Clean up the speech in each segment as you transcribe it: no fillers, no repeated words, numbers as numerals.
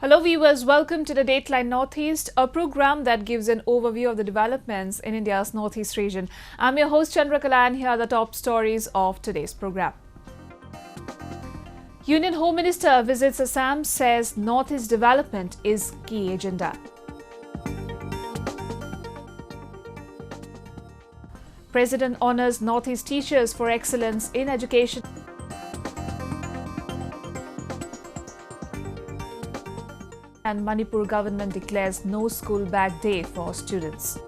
Hello viewers, welcome to the Dateline Northeast, a program that gives an overview of the developments in India's Northeast region. I'm your host Chandrakala and here are the top stories of today's program. Union Home Minister visits Assam, says Northeast development is key agenda. President honors Northeast teachers for excellence in education. And Manipur government declares no school bag day for students.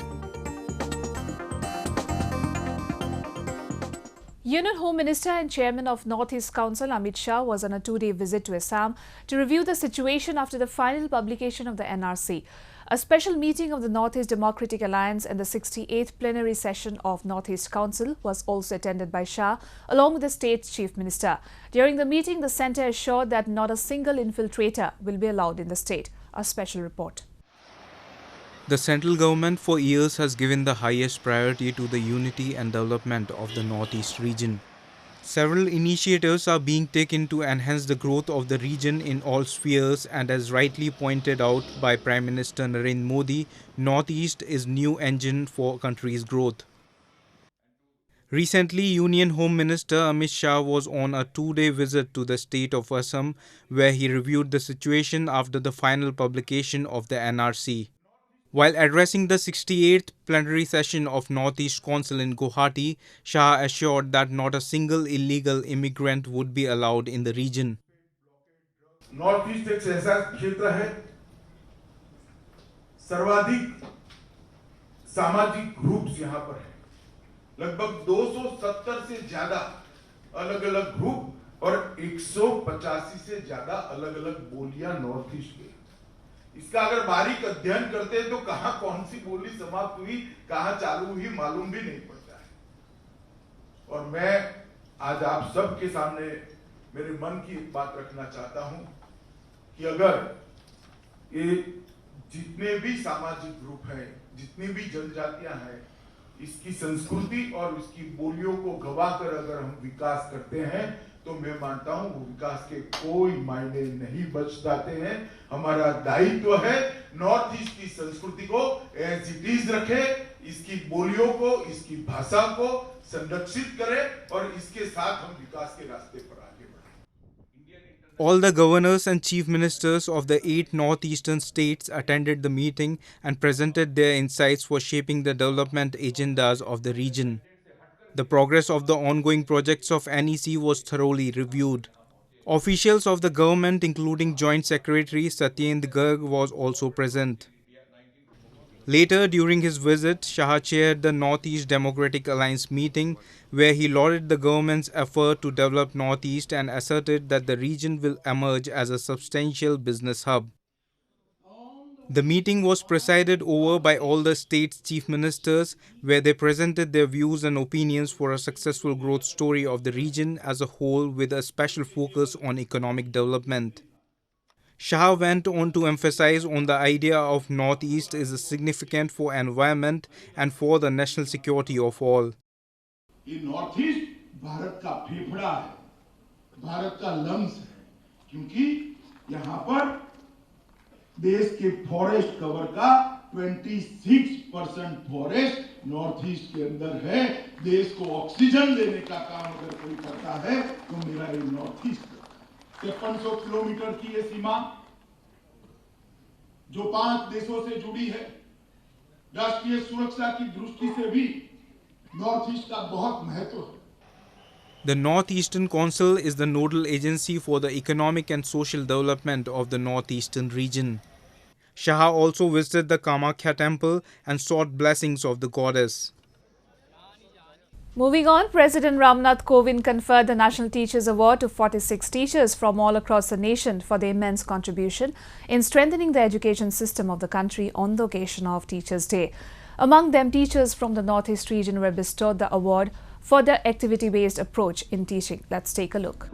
Union Home Minister and Chairman of Northeast Council Amit Shah was on a two-day visit to Assam to review the situation after the final publication of the NRC. A special meeting of the Northeast Democratic Alliance and the 68th plenary session of Northeast Council was also attended by Shah, along with the state's Chief Minister. During the meeting, the centre assured that not a single infiltrator will be allowed in the state. A special report. The central government for years has given the highest priority to the unity and development of the Northeast region. Several initiatives are being taken to enhance the growth of the region in all spheres, and as rightly pointed out by Prime Minister Narendra Modi, Northeast is new engine for country's growth. Recently, Union Home Minister Amit Shah was on a two-day visit to the state of Assam, where he reviewed the situation after the final publication of the NRC. While addressing the 68th plenary session of Northeast Council in Guwahati, Shah assured that not a single illegal immigrant would be allowed in the region. Northeast एक ऐसा क्षेत्र है सर्वाधिक सामाजिक groups यहाँ पर है, लगभग 270 से ज्यादा अलग-अलग ग्रुप और 185 से ज्यादा अलग-अलग बोलियां नॉर्थ ईस्ट में। इसका अगर बारीक अध्ययन करते हैं तो कहां कौन सी बोली समाप्त हुई, कहां चालू हुई, मालूम भी नहीं पड़ता है। और मैं आज आप सबके सामने मेरे मन की एक बात रखना चाहता हूं कि अगर ये जितने भी सामाजिक ग्रुप हैं, जितनी भी जनजातियां हैं, इसकी संस्कृति और इसकी बोलियों को गवाकर अगर हम विकास करते हैं तो मैं मानता हूं वो विकास के कोई मायने नहीं बच जाते हैं। हमारा दायित्व है नॉर्थ ईस्ट की संस्कृति को एज इट इज रखे, इसकी बोलियों को, इसकी भाषा को संरक्षित करें और इसके साथ हम विकास के रास्ते पर आगे बढ़ें। All the governors and chief ministers of the 8 northeastern states attended the meeting and presented their insights for shaping the development agendas of the region. The progress of the ongoing projects of NEC was thoroughly reviewed. Officials of the government, including Joint Secretary Satyendra Garg, was also present. Later, during his visit, Shah chaired the Northeast Democratic Alliance meeting, where he lauded the government's effort to develop Northeast and asserted that the region will emerge as a substantial business hub. The meeting was presided over by all the states' chief ministers, where they presented their views and opinions for a successful growth story of the region as a whole, with a special focus on economic development. Shah went on to emphasize on the idea of Northeast is significant for environment and for the national security of all. ये northeast Bharat का फेफड़ा है, भारत का lungs है, क्योंकि यहाँ पर देश के फॉरेस्ट कवर का 26% फॉरेस्ट नॉर्थ ईस्ट के अंदर है। देश को ऑक्सीजन देने का काम अगर कोई करता है तो मेरा ये नॉर्थ ईस्ट करता है। 5300 किलोमीटर की ये सीमा जो 5 देशों से जुड़ी है, राष्ट्रीय सुरक्षा की दृष्टि से भी नॉर्थ ईस्ट का बहुत महत्व है। The Northeastern Council is the nodal agency for the economic and social development of the Northeastern region. Shah also visited the Kamakhya temple and sought blessings of the goddess. Moving on, President Ramnath Kovind conferred the National Teachers Award to 46 teachers from all across the nation for their immense contribution in strengthening the education system of the country on the occasion of Teachers' Day. Among them, teachers from the Northeast region were bestowed the award for their activity-based approach in teaching. Let's take a look.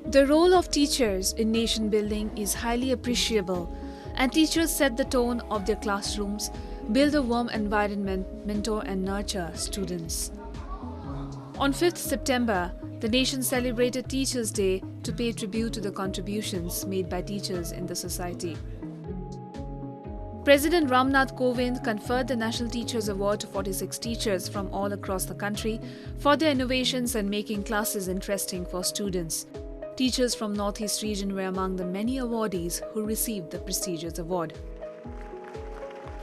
The role of teachers in nation building is highly appreciable, and teachers set the tone of their classrooms, build a warm environment, mentor and nurture students. On 5th September, The nation celebrated Teachers' Day to pay tribute to the contributions made by teachers in the society. President Ramnath Kovind conferred the National Teachers Award to 46 teachers from all across the country for their innovations and making classes interesting for students. Teachers from Northeast region were among the many awardees who received the prestigious award.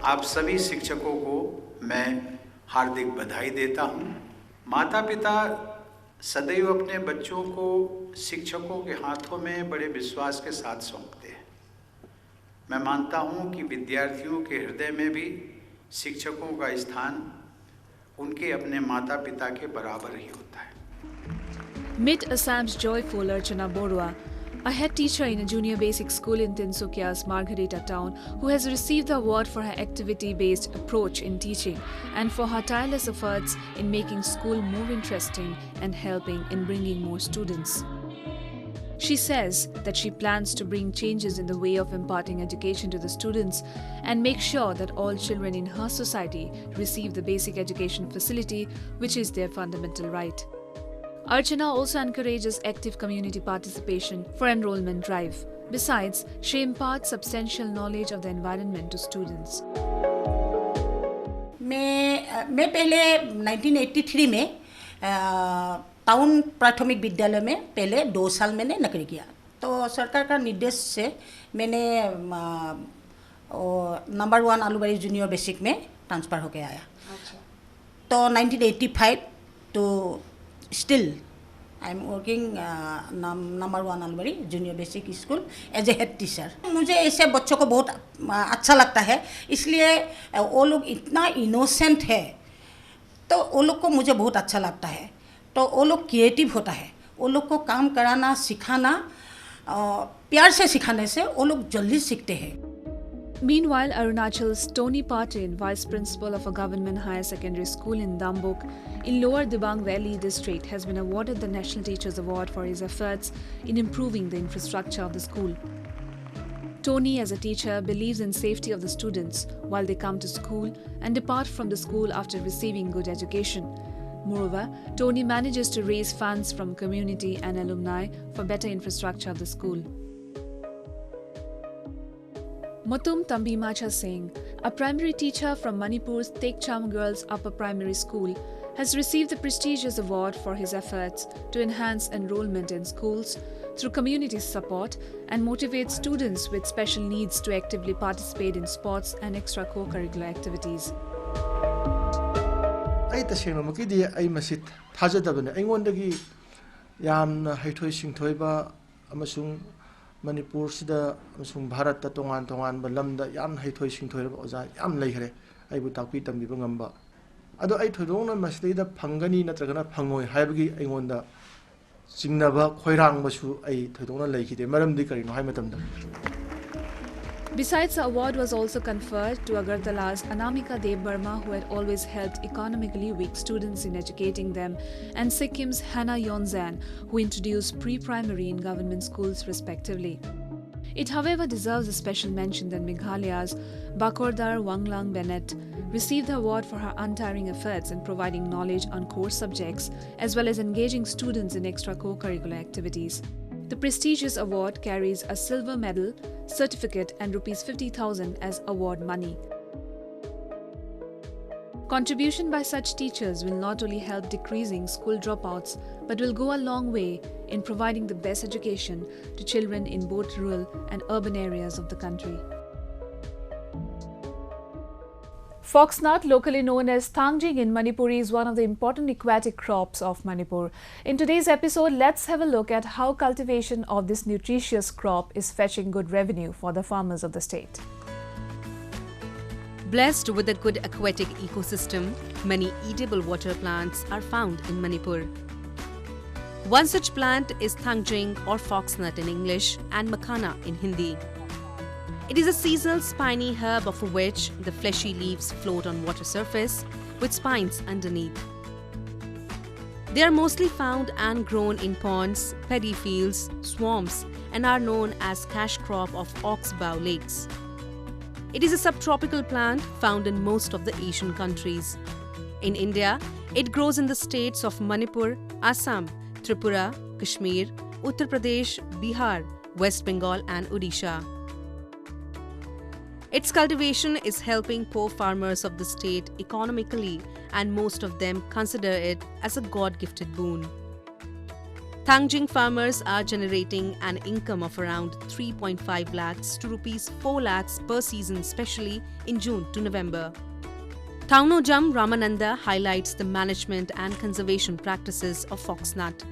आप सभी शिक्षकों को मैं हार्दिक बधाई देता हूं। माता-पिता सदैव अपने बच्चों को शिक्षकों के हाथों में बड़े विश्वास के साथ सौंपते हैं। मैं मानता हूं कि विद्यार्थियों के हृदय में भी शिक्षकों का स्थान उनके अपने माता-पिता के बराबर ही होता है। Meet Assam's joyful Archana Borua, a head teacher in a junior basic school in Tinsukia's Margarita town, who has received the award for her activity-based approach in teaching and for her tireless efforts in making school more interesting and helping in bringing more students. She says that she plans to bring changes in the way of imparting education to the students and make sure that all children in her society receive the basic education facility, which is their fundamental right. Archana also encourages active community participation for enrollment drive. Besides, she imparts substantial knowledge of the environment to students. मैं पहले 1983 में town प्राथमिक विद्यालय में पहले 2 साल मैंने नौकरी किया। तो सरकार का निर्देश से मैंने नंबर 1 आलूबाड़ी जूनियर बेसिक में ट्रांसफ़र होके आया। तो 1985 to still I am working number 1 Alubari junior basic school as a head teacher. मुझे ऐसे बच्चों को बहुत अच्छा लगता है, इसलिए वो लोग इतना इनोसेंट है तो वो लोग को मुझे बहुत अच्छा लगता है। तो वो लोग क्रिएटिव होता है, वो लोग को काम कराना सिखाना प्यार से सिखाने से वो लोग जल्दी सीखते हैं। Meanwhile, Arunachal's Tony Patin, Vice Principal of a government higher secondary school in Dambuk in Lower Dibang Valley district, has been awarded the National Teachers Award for his efforts in improving the infrastructure of the school. Tony, as a teacher, believes in safety of the students while they come to school and depart from the school after receiving good education. Moreover, Tony manages to raise funds from community and alumni for better infrastructure of the school. Mutum Tambimacha Singh, a primary teacher from Manipur's Tekcham Girls Upper Primary School, has received the prestigious award for his efforts to enhance enrollment in schools through community support and motivate students with special needs to actively participate in sports and extra-co-curricular activities. I tasengna makidi ai masit thajadabane aingonda yamna haithoi singthoiba amasung Manipur sida amasung Bharat ta tongan ba lamda yam haithoi singthoiba oja yam leikhre aibu takpi tambiba ngamba ado ai thoidongna masleida phangani natragana phangoi haibagi aingonda singnaba khoirang basu ai thoidongna leikhide maramdi karino hai matamda. Besides, the award was also conferred to Agartala's Anamika Dev Burma, who had always helped economically weak students in educating them, and Sikkim's Hannah Yonzan, who introduced pre-primary in government schools respectively. It, however, deserves a special mention that Meghalaya's Bakordar Wanglang Bennett received the award for her untiring efforts in providing knowledge on core subjects as well as engaging students in extra co-curricular activities. The prestigious award carries a silver medal, certificate and Rs 50,000 as award money. Contribution by such teachers will not only help decreasing school dropouts, but will go a long way in providing the best education to children in both rural and urban areas of the country. Foxnut, locally known as Thangjing in Manipur, is one of the important aquatic crops of Manipur. In today's episode, let's have a look at how cultivation of this nutritious crop is fetching good revenue for the farmers of the state. Blessed with a good aquatic ecosystem, many edible water plants are found in Manipur. One such plant is Thangjing or foxnut in English and makhana in Hindi. It is a seasonal spiny herb of which the fleshy leaves float on water surface with spines underneath. They are mostly found and grown in ponds, paddy fields, swamps and are known as cash crop of oxbow lakes. It is a subtropical plant found in most of the Asian countries. In India, it grows in the states of Manipur, Assam, Tripura, Kashmir, Uttar Pradesh, Bihar, West Bengal and Odisha. Its cultivation is helping poor farmers of the state economically, and most of them consider it as a God-gifted boon. Thangjing farmers are generating an income of around 3.5 lakhs to rupees 4 lakhs per season, especially in June to November. Thaunojam Ramananda highlights the management and conservation practices of foxnut.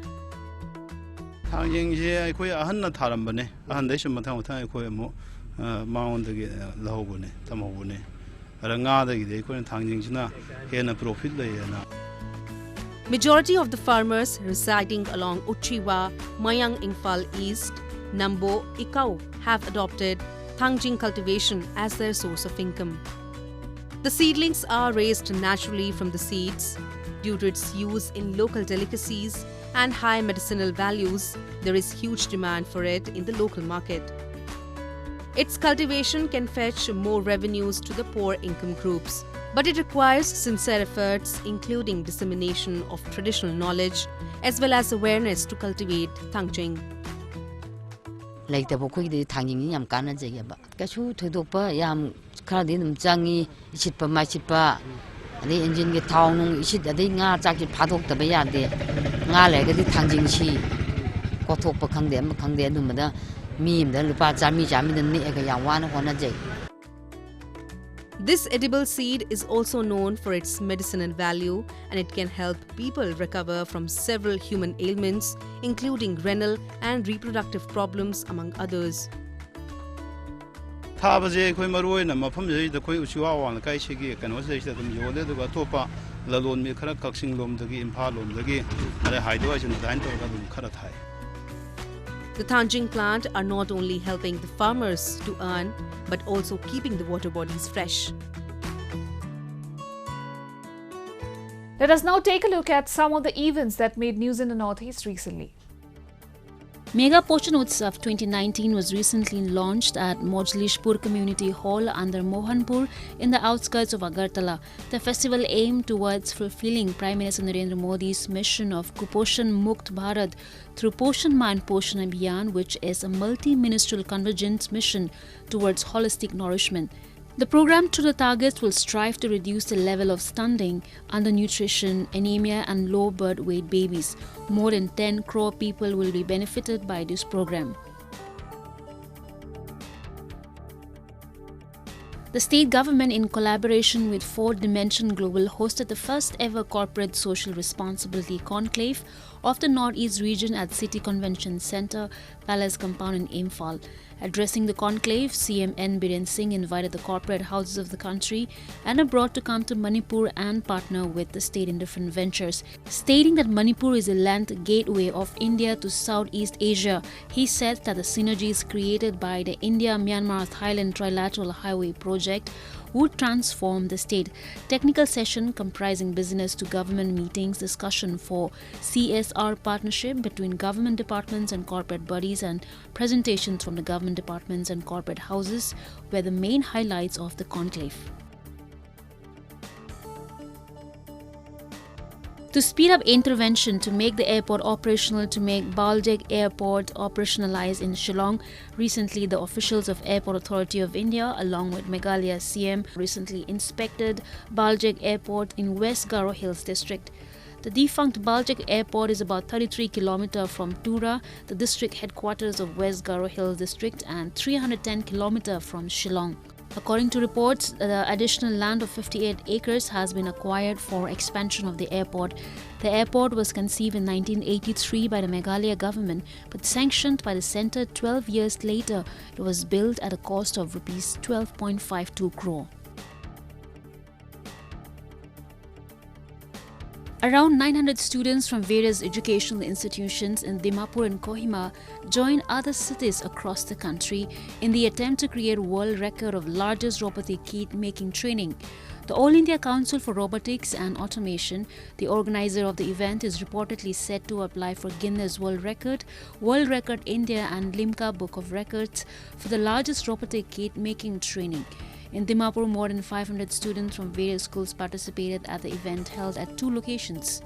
Thangjing je akhoi ahanna tharambane ahandai sum mathang mathang akhoi amu maungdagi lahobune tamhobune ranga dagi de akhoi Thangjing jina hena profit layena. Majority of the farmers residing along Uchiwa, Mayang Imphal East, Nambo, Ikau have adopted Thangjing cultivation as their source of income. The seedlings are raised naturally from the seeds. Due to its use in local delicacies and high medicinal values, there is huge demand for it in the local market. Its cultivation can fetch more revenues to the poor income groups, but it requires sincere efforts, including dissemination of traditional knowledge as well as awareness to cultivate Thangjing. Like the Bokui Thangjing Yam Kana Jayaba. Kashu to Dopa Yam Kardinum Jangi, Ishitpa Machipa, the engine get town, Ishit the Dinga Jackie Padok the Bayade, Nala the Thangjing Shi, Kotopa Kangdem, Kangdemada, Mim, the Lupa Jami Jami, the Nagayawan on a jay. This edible seed is also known for its medicinal value, and it can help people recover from several human ailments, including renal and reproductive problems, among others. Tabaje akhoi maroina mafam je da khoi uchiwa wan kai chigi kano se se dum yode duga topa lalon mi khara kaksing lom dagi Imphal lom dagi are haido ajin dain to ga dum khara thai. The Thangjing plant are not only helping the farmers to earn, but also keeping the water bodies fresh. Let us now take a look at some of the events that made news in the Northeast recently. Mega Poshan Utsav 2019 was recently launched at Mojlishpur Community Hall under Mohanpur in the outskirts of Agartala. The festival aimed towards fulfilling Prime Minister Narendra Modi's mission of Kuposhan Mukt Bharat through Poshan Ma and Poshan Abhiyan, which is a multi-ministerial convergence mission towards holistic nourishment. The program to the targets will strive to reduce the level of stunting, undernutrition, anemia and low birth weight babies. More than 10 crore people will be benefited by this program. The state government, in collaboration with 4th Dimension Global, hosted the first ever corporate social responsibility conclave of the Northeast region at City Convention Centre, Palace Compound in Imphal. Addressing the conclave, CM N. Biren Singh invited the corporate houses of the country and abroad to come to Manipur and partner with the state in different ventures. Stating that Manipur is a land gateway of India to Southeast Asia, he said that the synergies created by the India-Myanmar-Thailand Trilateral Highway project would transform the state. Technical session comprising business to government meetings, discussion for CSR partnership between government departments and corporate bodies, and presentations from the government departments and corporate houses were the main highlights of the conclave. To speed up intervention to make the airport operational, to make Baljek Airport operationalized in Shillong, recently the officials of Airport Authority of India along with Meghalaya CM recently inspected Baljek Airport in West Garo Hills district. The defunct Baljek Airport is about 33 km from Tura, the district headquarters of West Garo Hills district, and 310 km from Shillong. According to reports, the additional land of 58 acres has been acquired for expansion of the airport. The airport was conceived in 1983 by the Meghalaya government, but sanctioned by the centre 12 years later. It was built at a cost of Rs 12.52 crore. Around 900 students from various educational institutions in Dimapur and Kohima joined other cities across the country in the attempt to create a world record of largest robotic kit making training. The All India Council for Robotics and Automation, the organizer of the event, is reportedly set to apply for Guinness World Record India and Limca Book of Records for the largest robotic kit making training. In Dimapur, more than 500 students from various schools participated at the event held at 2 locations.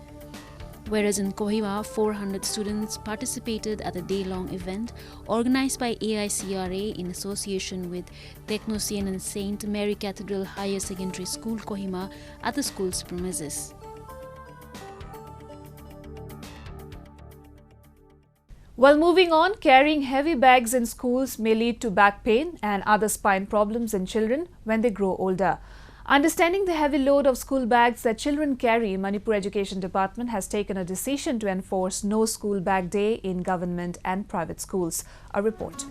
whereas in Kohima, 400 students participated at the day-long event organized by AICRA in association with Technosian and St. Mary Cathedral Higher Secondary School, Kohima, at the school's premises. Well, moving on, carrying heavy bags in schools may lead to back pain and other spine problems in children when they grow older. Understanding the heavy load of school bags that children carry, Manipur Education Department has taken a decision to enforce no school bag day in government and private schools. A report.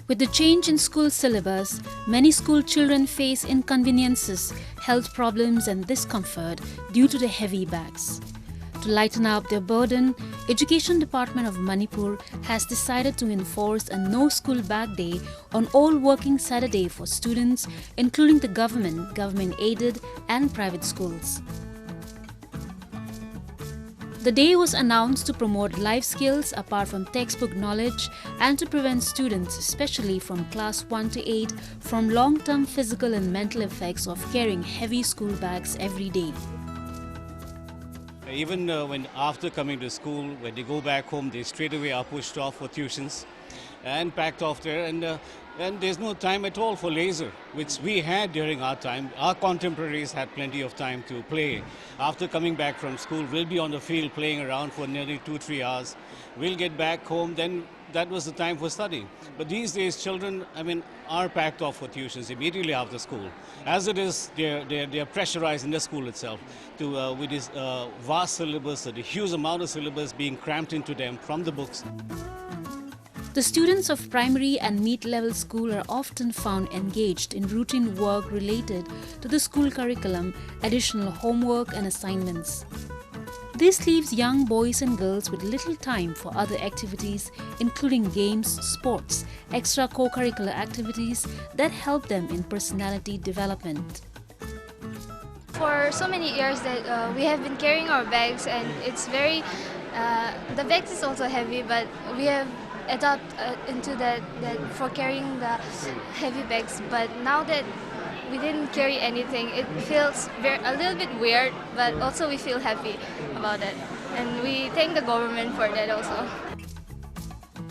With the change in school syllabus, many school children face inconveniences, health problems and discomfort due to the heavy bags. To lighten up their burden, Education Department of Manipur has decided to enforce a no school bag day on all working Saturday for students, including the government-aided and private schools. The day was announced to promote life skills apart from textbook knowledge and to prevent students, especially from class 1 to 8, from long-term physical and mental effects of carrying heavy school bags every day. Even when after coming to school, when they go back home, they straight away are pushed off for tuitions and packed off there, and there's no time at all for leisure, which we had during our time. Our contemporaries had plenty of time to play. After coming back from school, we'll be on the field playing around for nearly 2-3 hours. We'll get back home, then that was the time for studying. But these days, children, are packed off for tuitions immediately after school. As it is, they're pressurized in the school itself to with this vast syllabus, the huge amount of syllabus being cramped into them from the books. The students of primary and mid-level school are often found engaged in routine work related to the school curriculum, additional homework and assignments. This leaves young boys and girls with little time for other activities, including games, sports, extra co-curricular activities that help them in personality development. For so many years that we have been carrying our bags, and it's very, the bags is also heavy, but we have adapted into that for carrying the heavy bags. But now that we didn't carry anything, it feels a little bit weird, but also we feel happy about it. And we thank the government for that also.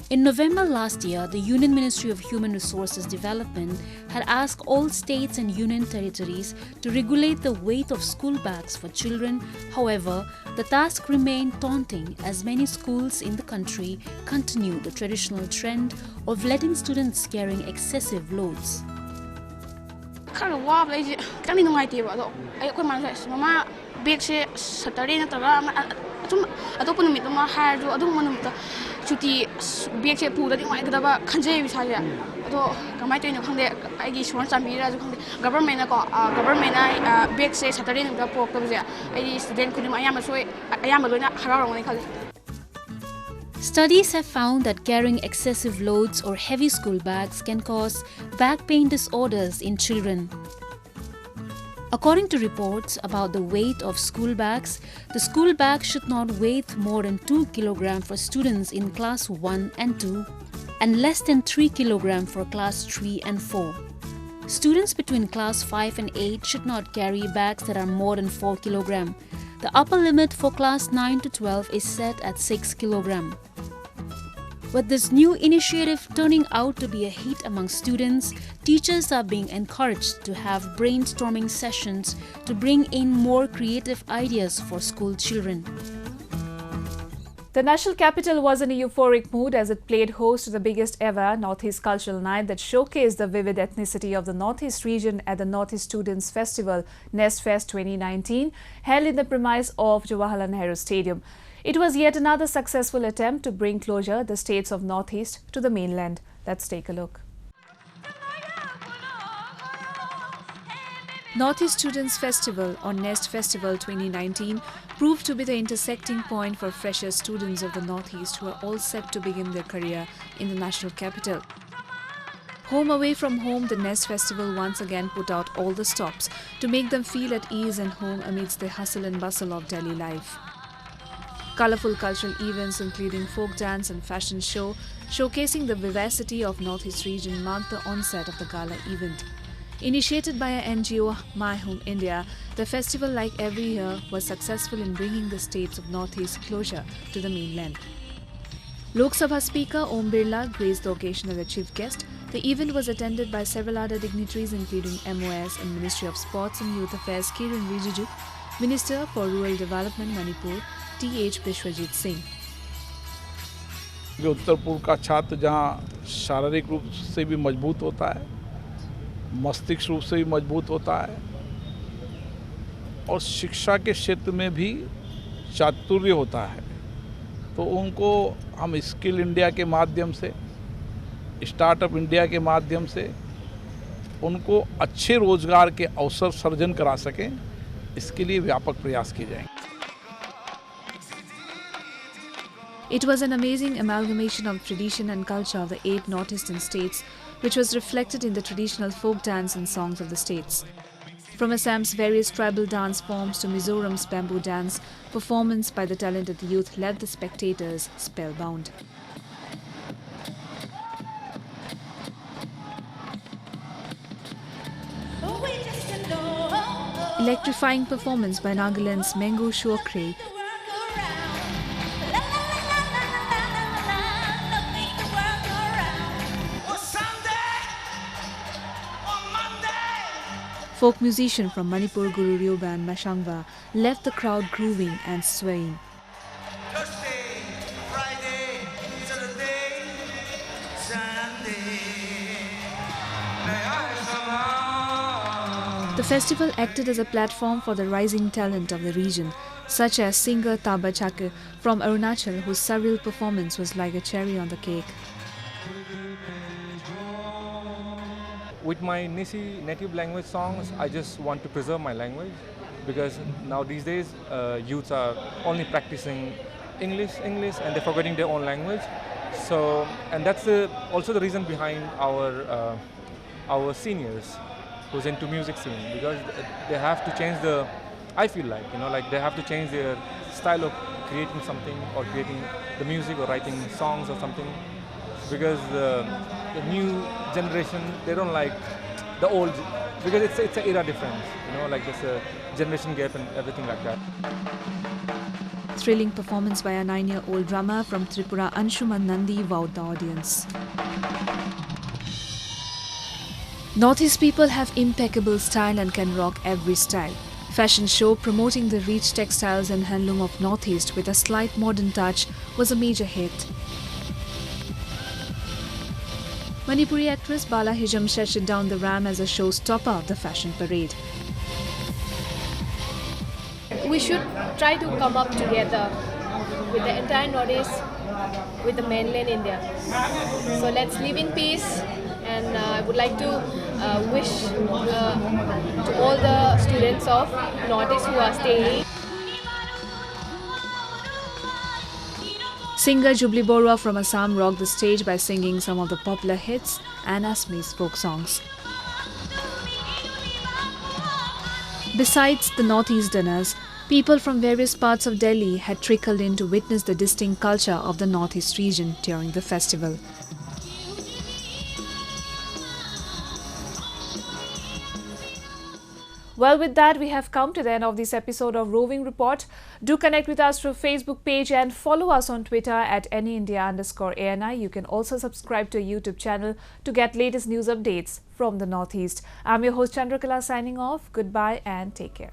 In November last year, the Union Ministry of Human Resources Development had asked all states and union territories to regulate the weight of school bags for children. However, the task remained daunting as many schools in the country continue the traditional trend of letting students carrying excessive loads. Kind of wobbly, I don't know idea about it. Mama, big shit, Saturday, I don't put them hard, I don't want them to the big shit pool that you might have a country. Although, come out in I guess once I'm here, government, big say Saturday in the pork of there. I student couldn't I am a going Studies have found that carrying excessive loads or heavy school bags can cause back pain disorders in children. According to reports about the weight of school bags, the school bag should not weigh more than 2 kg for students in class 1 and 2 and less than 3 kg for class 3 and 4. Students between class 5 and 8 should not carry bags that are more than 4 kg. The upper limit for class 9 to 12 is set at 6 kg. With this new initiative turning out to be a hit among students, teachers are being encouraged to have brainstorming sessions to bring in more creative ideas for school children. The national capital was in a euphoric mood as it played host to the biggest ever Northeast Cultural Night that showcased the vivid ethnicity of the Northeast region at the Northeast Students Festival Nest Fest 2019, held in the premise of Jawaharlal Nehru Stadium. It was yet another successful attempt to bring closure the states of Northeast to the mainland. Let's take a look. Northeast Students Festival or Nest Festival 2019 proved to be the intersecting point for fresher students of the Northeast who are all set to begin their career in the national capital. Home away from home, the Nest Festival once again put out all the stops to make them feel at ease and home amidst the hustle and bustle of Delhi life. Colourful cultural events including folk dance and fashion show showcasing the vivacity of Northeast region marked the onset of the gala event. Initiated by an NGO, My Home India, the festival, like every year, was successful in bringing the states of Northeast closer to the mainland. Lok Sabha Speaker Om Birla graced the occasion as a chief guest. The event was attended by several other dignitaries including MOS and Ministry of Sports and Youth Affairs Kiran Rijiju, Minister for Rural Development Manipur T.H. Bishwajit Singh. उत्तर पूर्व का छात्र जहाँ शारीरिक रूप से भी मजबूत होता है, मस्तिष्क रूप से भी मजबूत होता है और शिक्षा के क्षेत्र में भी चातुर्य होता है, तो उनको हम स्किल इंडिया के माध्यम से, स्टार्टअप इंडिया के माध्यम से उनको अच्छे रोजगार के अवसर सर्जन करा सकें, इसके लिए व्यापक प्रयास किए जाएंगे. It was an amazing amalgamation of tradition and culture of the 8 northeastern states, which was reflected in the traditional folk dance and songs of the states. From Assam's various tribal dance forms to Mizoram's bamboo dance, performance by the talented youth left the spectators spellbound. Electrifying performance by Nagaland's Mengu Shuokre folk musician from Manipur Guru Ryoban Mashangwa left the crowd grooving and swaying. The festival acted as a platform for the rising talent of the region, such as singer Taba Chake from Arunachal, whose surreal performance was like a cherry on the cake. With my native language songs, I just want to preserve my language, because now these days youths are only practicing English and they're forgetting their own language. So, and that's also the reason behind our seniors who's into music scene, because they have to change I feel like, like they have to change their style of creating something or creating the music or writing songs or something, because the new generation, they don't like the old, because it's an era difference, like there's a generation gap and everything like that. Thrilling performance by a 9-year-old drummer from Tripura, Anshuman Nandi, wowed the audience. Northeast people have impeccable style and can rock every style. Fashion show promoting the rich textiles and handloom of Northeast with a slight modern touch was a major hit. Manipuri actress Bala Hijam shut down the ram as a showstopper of the fashion parade. We should try to come up together with the entire Northeast, with the mainland India. So let's live in peace, and I would like to wish to all the students of Northeast who are staying. Singer Jubli Borua from Assam rocked the stage by singing some of the popular hits and Assamese folk songs. Besides the Northeasterners, people from various parts of Delhi had trickled in to witness the distinct culture of the Northeast region during the festival. Well, with that, we have come to the end of this episode of Roving Report. Do connect with us through Facebook page and follow us on Twitter at AnyIndia_ANI. You can also subscribe to our YouTube channel to get latest news updates from the Northeast. I'm your host Chandrakala signing off. Goodbye and take care.